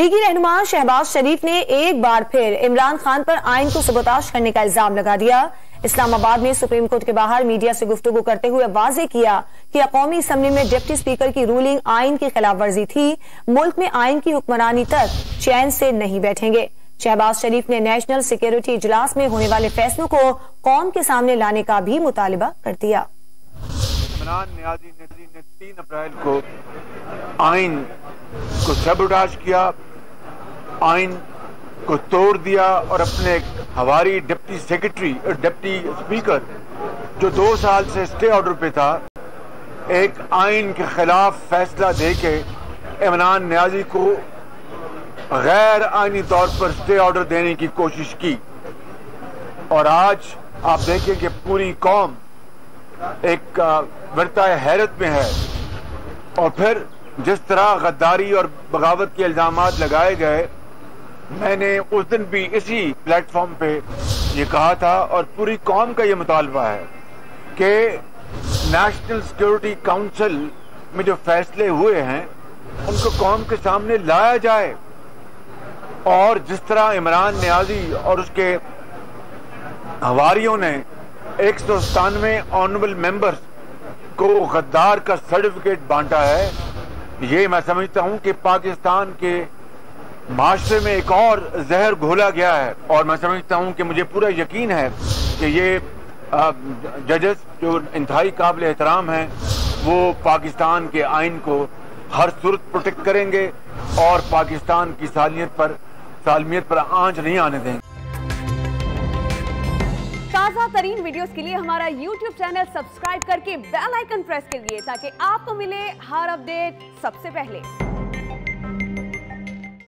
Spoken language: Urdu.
لیگی رہنما شہباز شریف نے ایک بار پھر عمران خان پر آئین کو سبوتاش کرنے کا الزام لگا دیا۔ اسلام آباد میں سپریم کورٹ کے باہر میڈیا سے گفتگو کرتے ہوئے واضح کیا کہ قومی اسمبلی میں ڈپٹی اسپیکر کی رولنگ آئین کی خلاف ورزی تھی، ملک میں آئین کی حکمرانی تک چین سے نہیں بیٹھیں گے۔ شہباز شریف نے نیشنل سیکیورٹی اجلاس میں ہونے والے فیصلوں کو قوم کے سامنے لانے کا بھی مطالبہ کر دیا۔ عمران نیازی نے 3 اپریل کو آئین کو سیبوٹاج کیا، آئین کو توڑ دیا اور اپنے ہماری ڈپٹی سیکرٹری اور ڈپٹی اسپیکر جو 2 سال سے اسٹے آرڈر پہ تھا، ایک آئین کے خلاف فیصلہ دے کے عمران نیازی کو غیر آئینی طور پر اسٹے آرڈر دینے کی کوشش کی، اور آج آپ دیکھیں کہ پوری قوم ایک ورطۂ حیرت میں ہے۔ اور پھر جس طرح غداری اور بغاوت کے الزامات لگائے گئے، میں نے اس دن بھی اسی پلیٹ فارم پہ یہ کہا تھا اور پوری قوم کا یہ مطالبہ ہے کہ نیشنل سیکیورٹی کونسل میں جو فیصلے ہوئے ہیں ان کو قوم کے سامنے لایا جائے، اور جس طرح عمران نیازی اور اس کے حواریوں نے 197 آنریبل ممبرز کو غدار کا سرٹیفکیٹ بانٹا ہے، یہ میں سمجھتا ہوں کہ پاکستان کے معاشرے میں ایک اور زہر گھولا گیا ہے، اور میں سمجھتا ہوں کہ مجھے پورا یقین ہے کہ یہ ججز جو انتہائی قابل احترام ہیں وہ پاکستان کے آئین کو ہر صورت پروٹیکٹ کریں گے اور پاکستان کی سالمیت پر آنچ نہیں آنے دیں گے۔ تازہ ترین ویڈیوز کے لیے ہمارا YouTube چینل سبسکرائب کر کے بیل آئیکن پریس کریے تاکہ آپ کو ملے ہر اپڈیٹ سب سے پہلے۔